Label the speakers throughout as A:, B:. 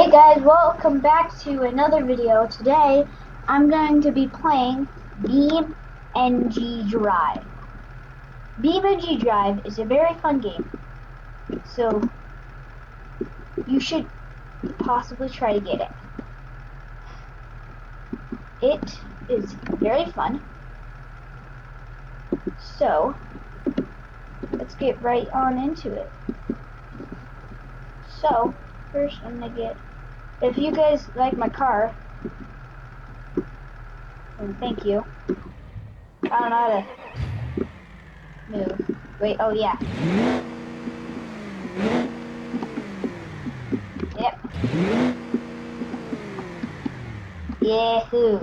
A: Hey guys, welcome back to another video. Today, I'm going to be playing BeamNG Drive. BeamNG Drive is a very fun game, so you should possibly try to get it. It is very fun, so let's get right on into it. So, first I'm gonna get, if you guys like my car, then thank you. I don't know how to move. Wait, oh yeah. Yep. Yahoo.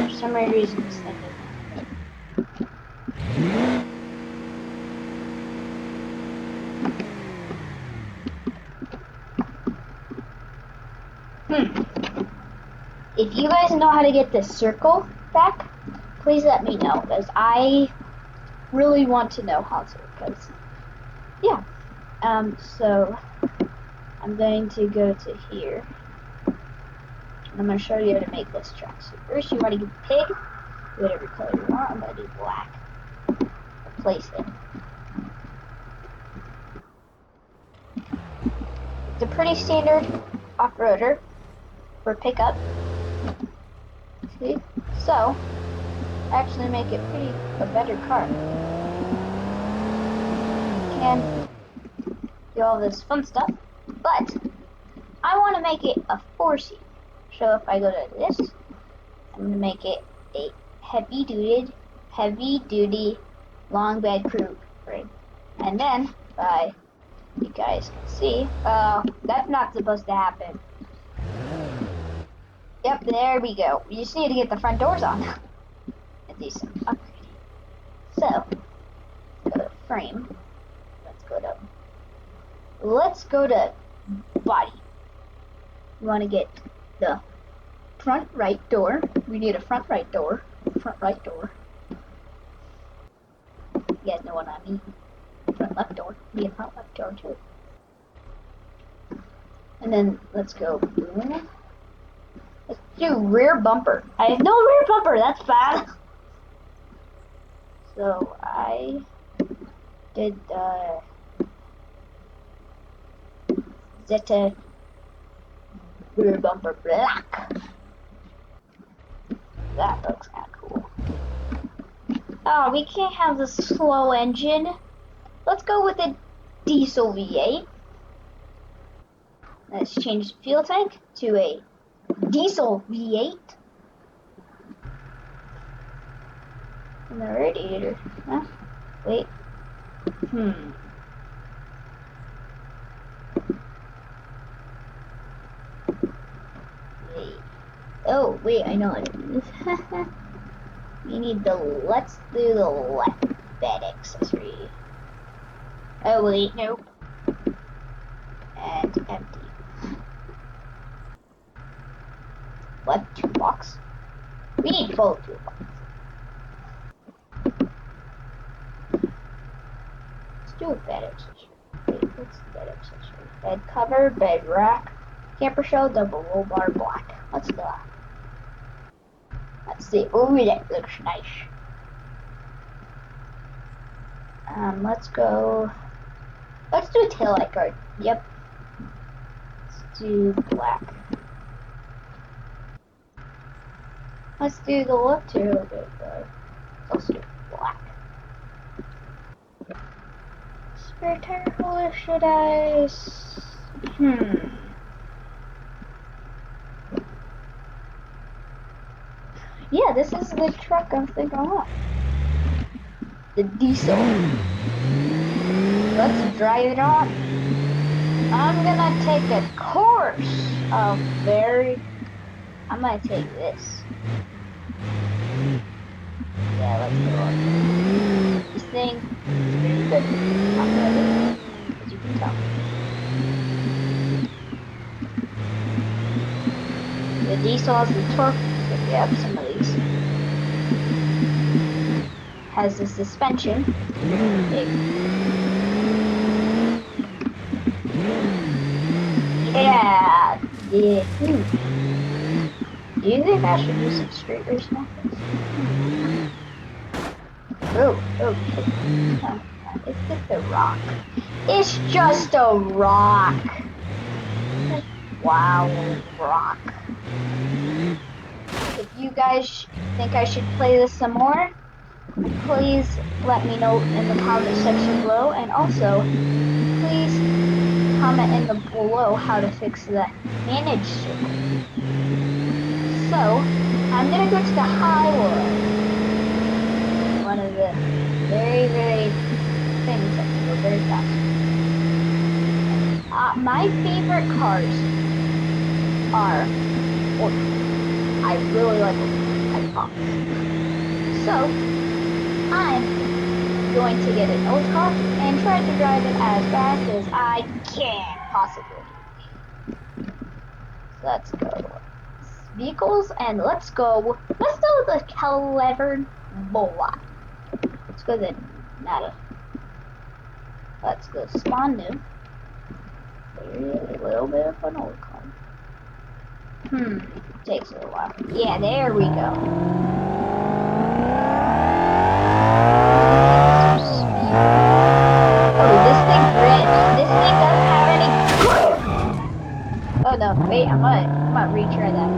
A: For some weird reason this thing If you guys know how to get this circle back, please let me know, because I really want to know how to, because, yeah. So, I'm going to go to here, and I'm going to show you how to make this truck. So first you want to get the pig, whatever color you want. I'm going to do black. Replace it. It's a pretty standard off-roader for pickup. See? So, actually make it a better car. Can do all this fun stuff, but I want to make it a 4-seat. So if I go to this, I'm going to make it a heavy duty long bed crew frame. And then, you guys can see, that's not supposed to happen. Yep, there we go. We just need to get the front doors on and do some upgrading. So, go to frame. Let's go to body. We want to get the front right door. We need a front right door. Front right door. You guys know what I mean. Front left door. We need a front left door too. And then let's go boom. Let's do rear bumper. I have no rear bumper. That's bad. So I did Zeta rear bumper black. That looks kind of cool. Oh, we can't have the slow engine. Let's go with a diesel V8. Let's change the fuel tank to a diesel V8. And the radiator. Huh? Wait. Oh, wait, I know what it is. We need let's do the left bed accessory. Oh, wait, nope. And empty. Left toolbox. We need full toolbox. Let's do a bed accessory. Wait, what's the bed accessory? Bed cover, bed rack, camper shell, double roll bar, black. Let's do that. Let's see. Oh, that looks nice. Let's go. Let's do a taillight guard. Yep. Let's do black. Let's do the left taillight guard. Let's do black. Spare tire holder, should I? Yeah, this is the truck I'm thinking I want. The diesel. Let's drive it on. I'm gonna take a course of I'm gonna take this. Yeah, let's go on. This thing is very good. Not really, as you can tell. The diesel has the torque. We have some of these. Has the suspension. Big. Yeah. Do you think I should do some street race methods? Oh, it's just a rock. It's just a rock. Wow, rock. If you guys think I should play this some more, please let me know in the comment section below, and also please comment in the below how to fix the manage circle. So I'm gonna go to the highway, one of the very things that can go very fast. My favorite cars are old cars. I really like old cars. I promise. So I'm going to get an old car and try to drive it as fast as I can possibly. So let's go vehicles and let's go the clever boy. Let's go the nada. Let's go spawn new. There's a little bit of an old car. Takes a little while. Yeah, there we go. Oh, this thing rips. This thing doesn't have any. Oh no, wait, I might retry that.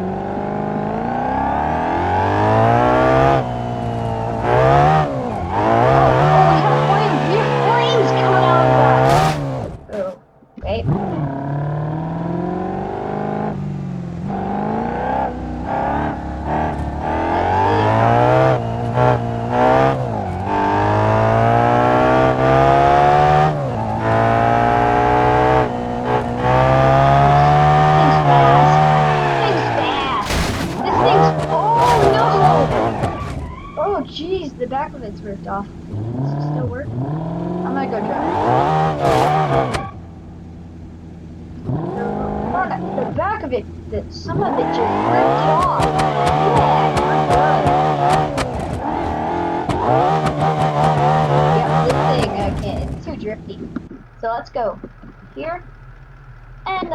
A: Oh, we have flames! We have flames coming out of that! Oh, wait. Jeez, the back of it's ripped off. Does it still work? I'm gonna go drive. The back of it, some of it just ripped off. Yeah, we're good. Yeah, this thing, I can't, it's too drifty. So let's go here. And,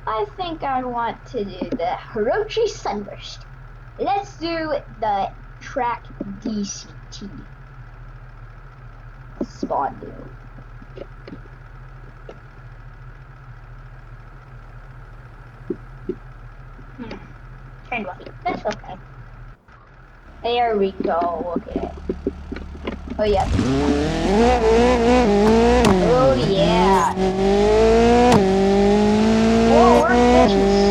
A: I think I want to do the Hirochi Sunburst. Let's do the track DCT. Spawn new. Train lucky. That's okay. There we go. Okay. Oh yeah. Oh yeah. Whoa, we're catching speed.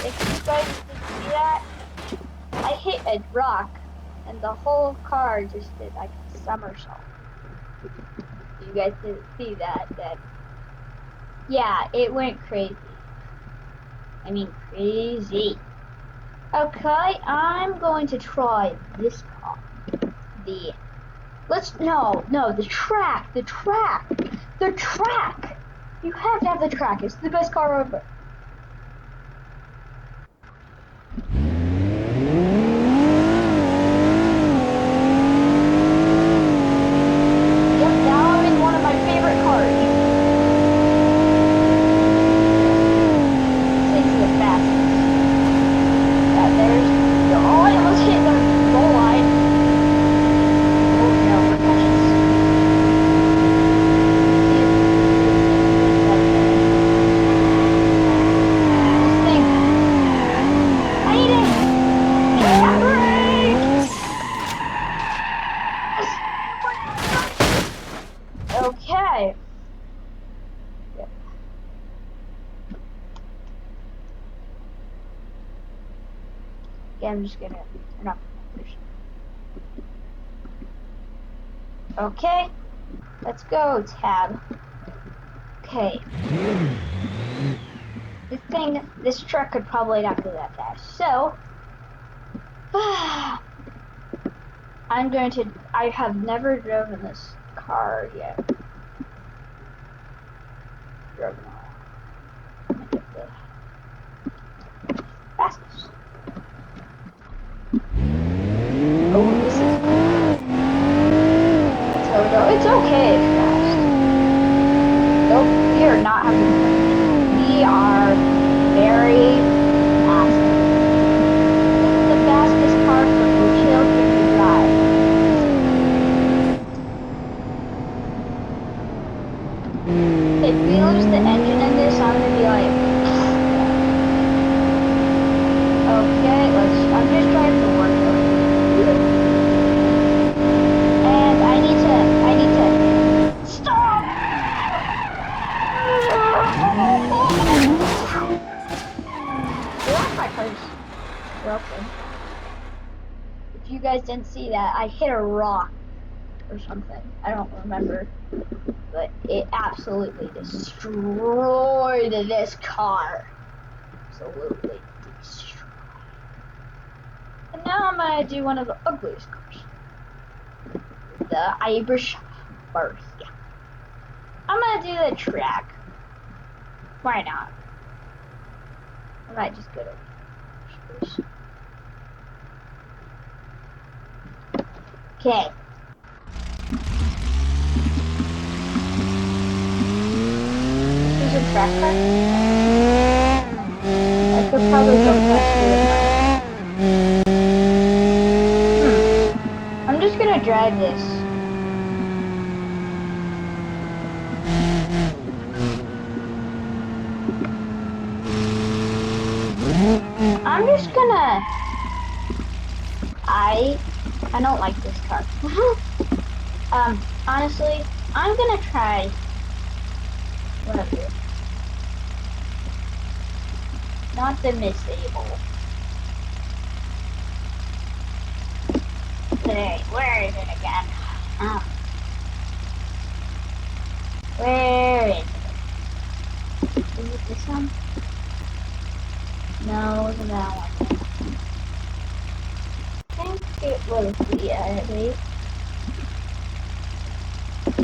A: If you guys did see that, I hit a rock and the whole car just did like a somersault. If you guys didn't see that, then yeah, it went crazy. I mean crazy. Okay, I'm going to try this car. The track. You have to have the track. It's the best car ever. Okay. Yep. Yeah, I'm just gonna turn off the numbers. Okay. Let's go, tab. Okay. This truck could probably not go that fast. So, I have never driven this car yet. Driven on. Let me get the fastest. Oh, this is so it's okay if fast. Nope, we are not having fun. We are very fast. This is the fastest car for no children to drive. If we lose the engine in this, I'm gonna be like, okay, I'm just trying to work on it. And I need to stop! My car's broken. If you guys didn't see that, I hit a rock or something. I don't remember. But it absolutely destroyed this car. Absolutely destroyed. And now I'm gonna do one of the ugliest cars. The Irish Birth. Yeah. I'm gonna do the track. Why not? I might just go to okay. This is a track car. I could probably go faster with mine. I'm just gonna drive this. I'm just gonna. I don't like this car. Honestly, I'm gonna try. What up here? Not the Miss-able. Hey, where is it again? Where is it? Is it this one? No, it wasn't that one. I think it was the wait.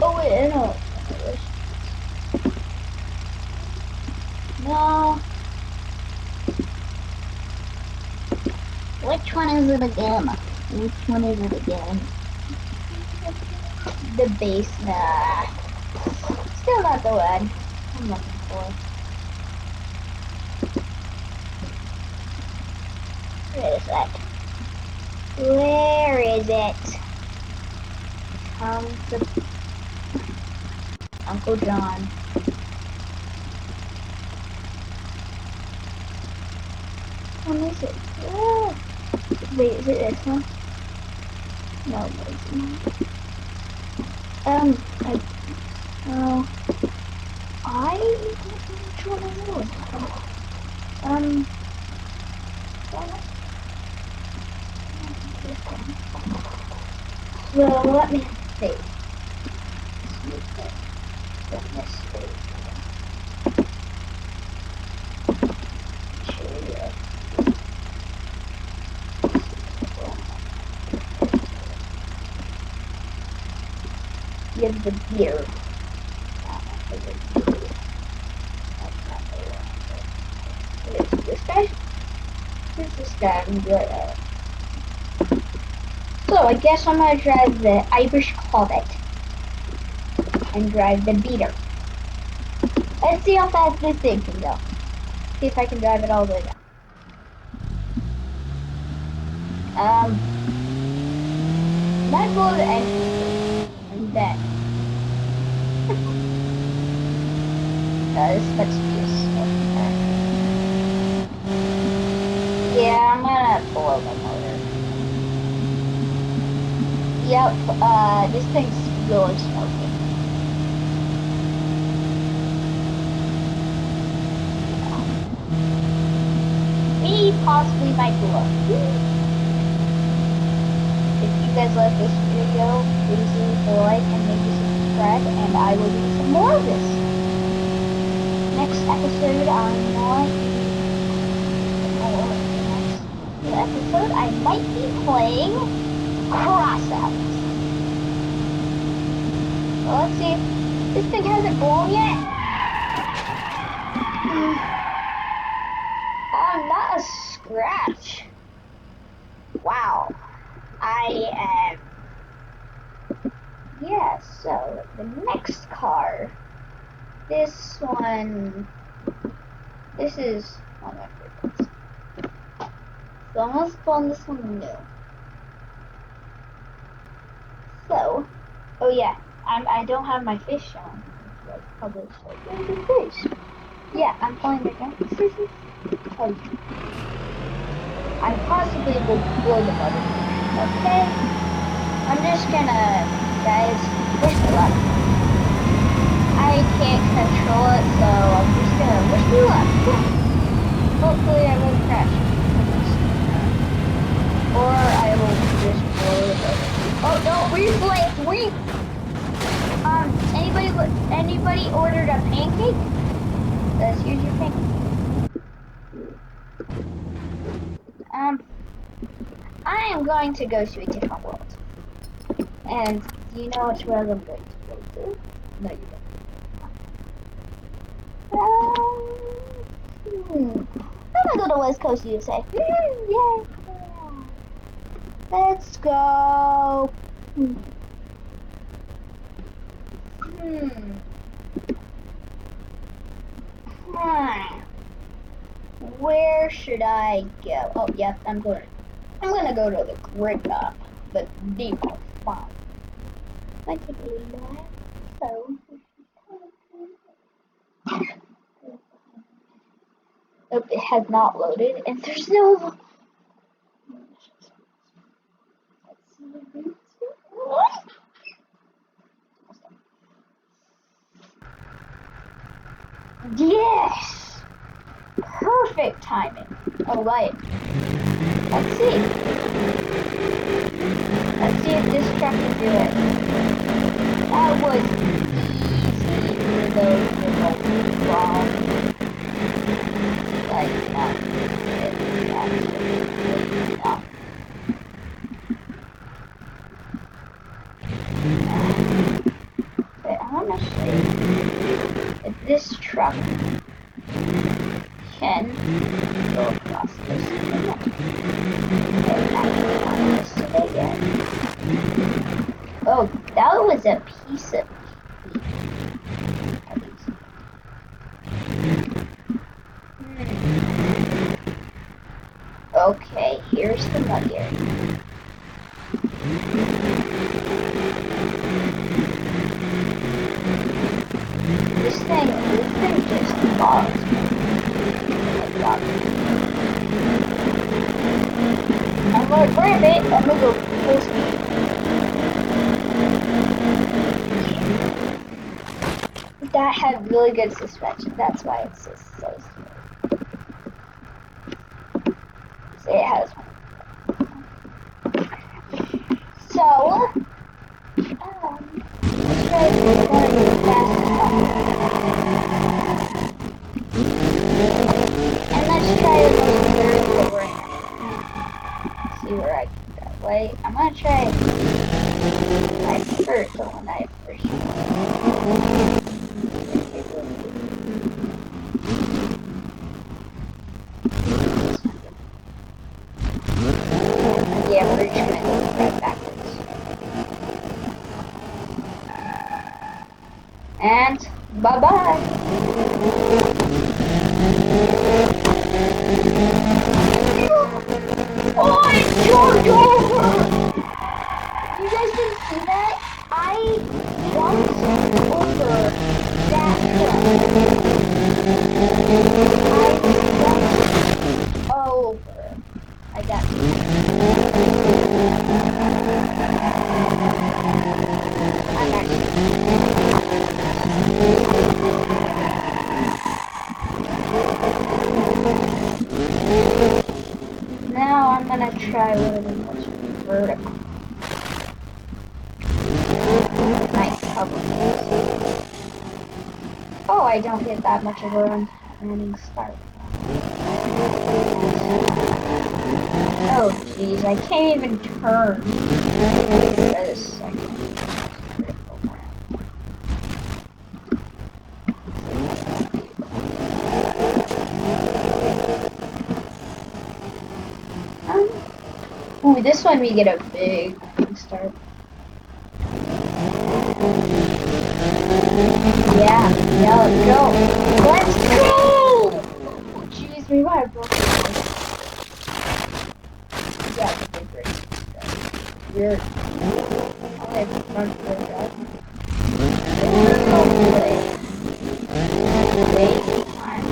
A: Oh wait, no. No. Which one is it again? Which one is it again? The base, nah. Still not the one I'm looking for. Where is that? Where is it? Uncle John. What is it? Oh. Wait, is it this one? No, it's not. I don't know which one it is. So let me see. Give the beer. This guy? Who's this guy? I'm good at it. So I guess I'm gonna drive the Irish Corvette and drive the beater. Let's see how fast this thing can go. See if I can drive it all the way down. Might blow the engine and then. Let's just. Yeah, I'm gonna blow the motor. Yep, this thing's really smoking. Yeah. We possibly might blow. If you guys like this video, please leave a like and maybe subscribe, and I will do some more of this. next episode I might be playing Crossouts. Well, let's see if this thing hasn't blown yet. Not a scratch. Wow. I am. Yeah, so the next car. This one. This is one of my favorites. So I'm gonna spawn this one new. So, oh yeah, I don't have my fish on. Like published. Where's the fish? Yeah, I'm playing the game. Oh, I possibly will blow the button. Okay, I'm just gonna, guys, wish me luck. I can't control it, so I'm just gonna wish me luck. Hopefully I won't crash. Or I will just blow it over. Oh no, anybody ordered a pancake? Here's your pancake. I am going to go to a different world. And do you know which world I'm going to go to? No, you don't. I'm gonna go to West Coast USA. Yeah. Let's go. Where should I go? Oh, yes, I'm gonna go to the grid map, the default font. I can do that. So. Oh, it has not loaded, and there's no. Yes! Perfect timing. Oh, right. Let's see. Let's see if this truck can do it. That was easy for those who don't wrong. Like, not. But I want to show you if this truck can go across this again. Oh, that was a piece of Okay, here's the mud area. This thing just bothers me. I'm gonna grab it, I'm gonna go full speed. That had really good suspension, that's why it's just so smooth. So it has one. So, let's try going fast and let's try the most vertical ramp. See where I can go. Wait, I'm gonna try my first, the one I first. Yeah, we're just gonna go right backwards. And bye-bye. Oh, I jumped over! You guys didn't see that? I jumped over that truck. I jumped over. I got I'm actually now I'm gonna try one of the most vertical. Nice cover. Oh, I don't get that much of a running start. Oh, jeez, I can't even turn. Try this second. Ooh, this one we get a big start. Yeah, let's go. Let's go! Oh, jeez, we might have broken it. Yeah, it's a big race. Weird. Okay, front wheel drive. Wait, I'm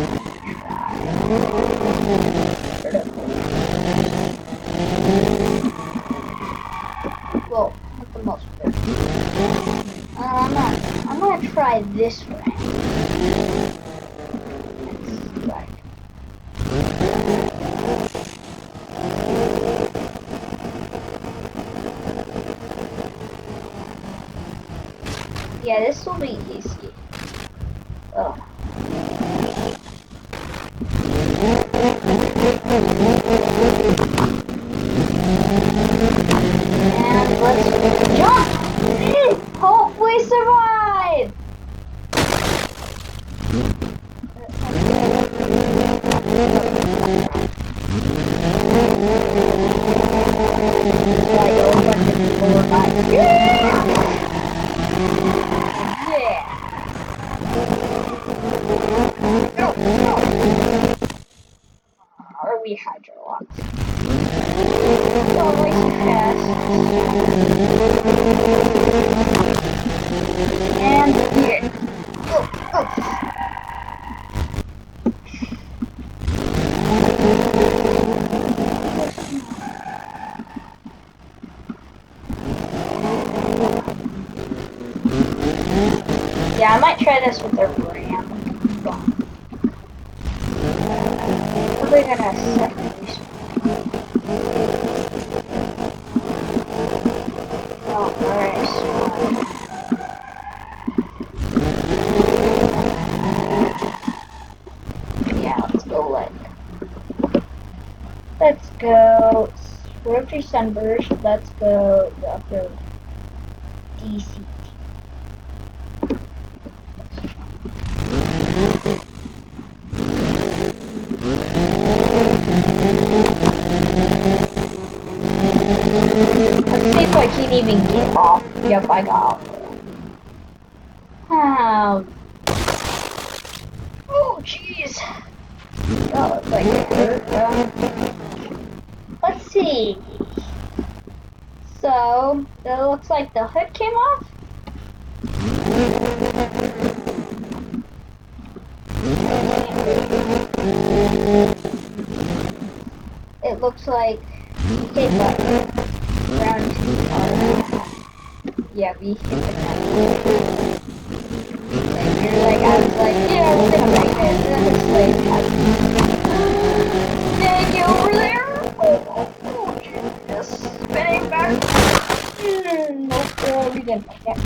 A: well, not the most good. I'm gonna try this one. That's right. Yeah, this will be easy. Oh. And let's jump! Hopefully survive! Are we hydrolocked? Always fast. And beat it. Go. Yeah, I might try this with the ram. Probably gonna set this. Oh, alright. Yeah, let's go Let's go Rotary Sunburst. Let's go the upper DC. Let's see if I can even get off. Yep, I got off. Oh, jeez. That looks like it hurt. Let's see. So, it looks like the hood came off. It looks like hit button. Round 2 car. Yeah, we hit the I was like, yeah, we're gonna make it. And then it's like, dang, get over there. Oh, Jesus. Spinning back. Nope, we didn't make it.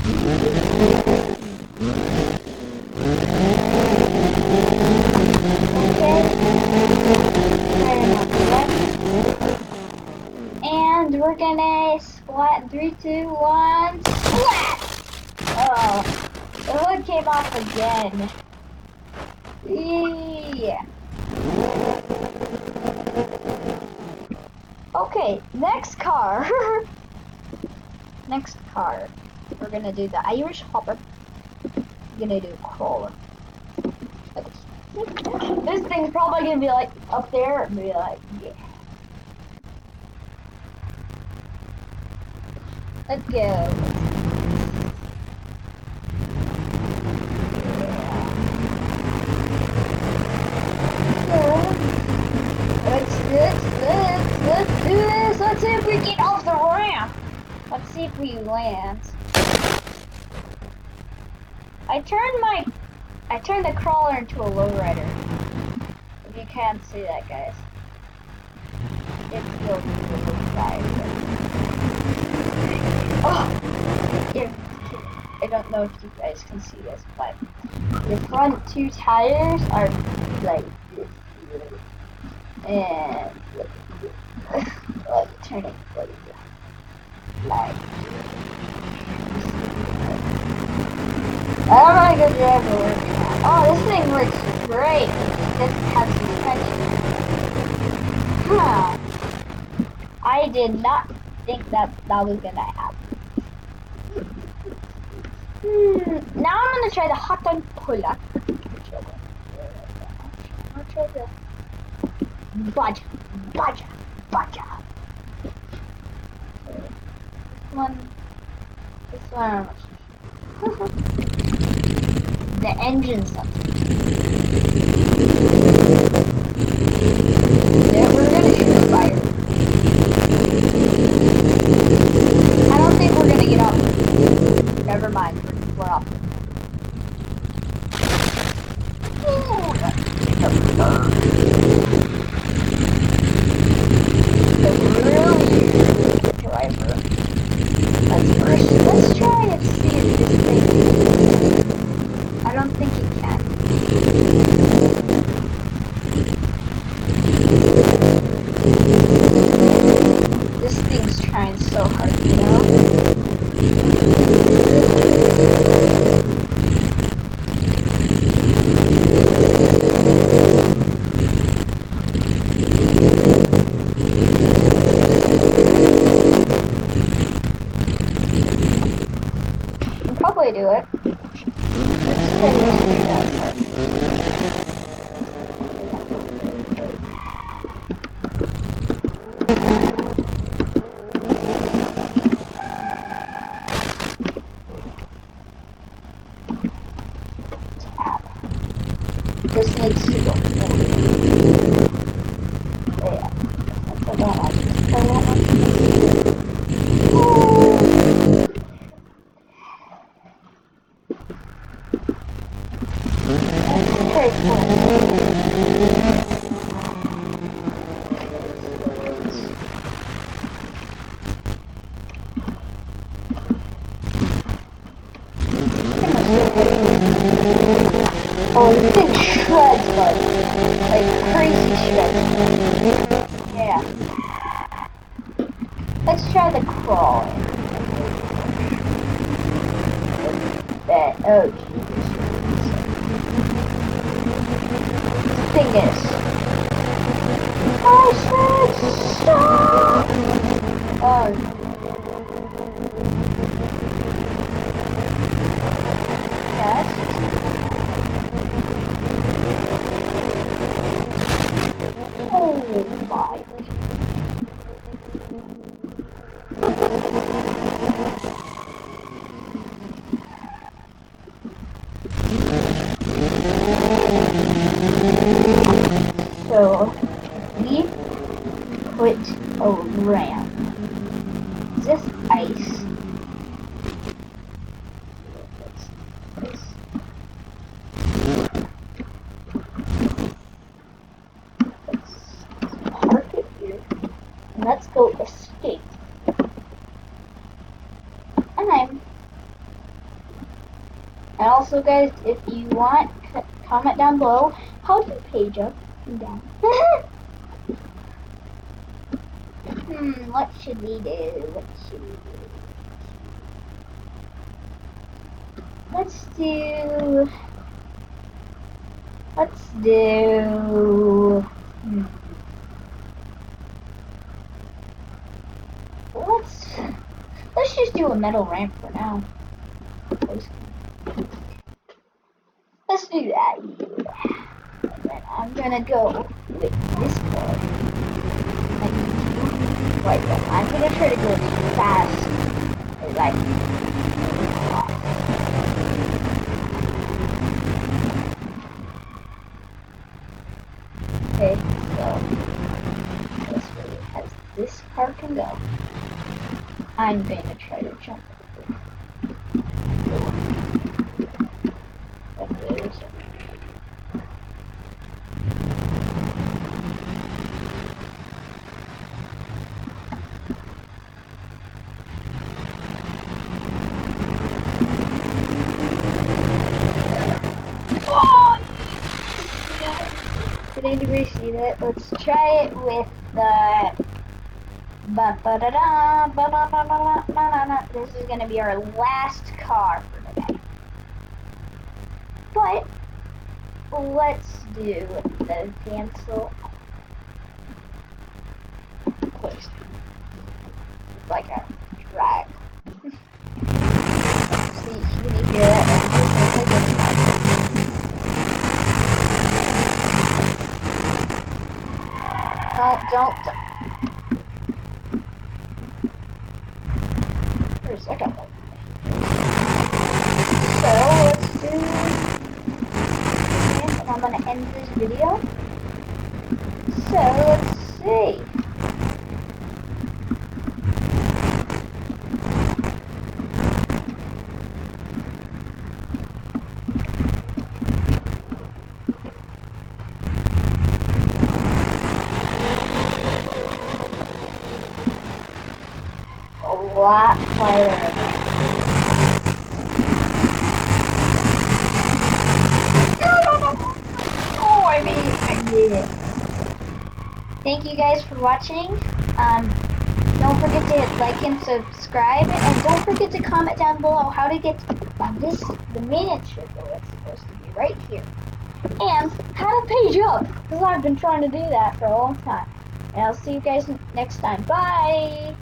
A: And we're gonna splat 3, 2, 1, splat! Oh, the hood came off again. Yeah. Okay, next car. Next car. We're gonna do the Irish hopper. We're gonna do crawler. This thing's probably gonna be like up there and be like, yeah. Let's go. Let's do this. Let's see if we get off the ramp. Let's see if we land. I turned the crawler into a lowrider. If you can't see that, guys. It's still really fast. Oh! Yeah. I don't know if you guys can see this, but the front two tires are like this. And like turning like I don't know how to go drive the work. Oh, this thing works great. It doesn't have suspension. Huh. I did not think that was gonna happen. Now I'm gonna try the hot dog pull-up. I'll try the baja. This one. The engine something. Yeah, we're gonna shoot fire. I don't think we're gonna get off. Never mind, we're off. The really driver. Let's try and see if this thing. I don't think it can. This thing's trying so hard, you know? I'll probably do it. This needs to go forward. Yeah. I don't like it. Very cool. Oh, this thing shreds, buddy. Like crazy shreds. Yeah. Let's try the crawl. Oh, Jesus. The thing is. I said stop! Oh, yes. Oh my. So we put a ramp. Is this ice? Let's park it here. And let's go escape. And also, guys, if you want, comment down below. How do you page up and down? What should we do? Let's do. Let's just do a metal ramp for now. Let's do that. And then I'm gonna go with this car. Like that. I'm gonna try to go as fast as I can. Okay, so this way as this car can go. I'm gonna try to jump over. Did we see that? Let's try it with the This is gonna be our last car for today. But let's do the cancel. Please. Like a drag. See, you can hear it. Don't. For a second. So let's do. And I'm gonna end this video. So let's see. A lot quieter. Oh, I did it. Thank you guys for watching. Don't forget to hit like and subscribe, and don't forget to comment down below how to get the miniature that's supposed to be right here, and how to page up, because I've been trying to do that for a long time. And I'll see you guys next time. Bye.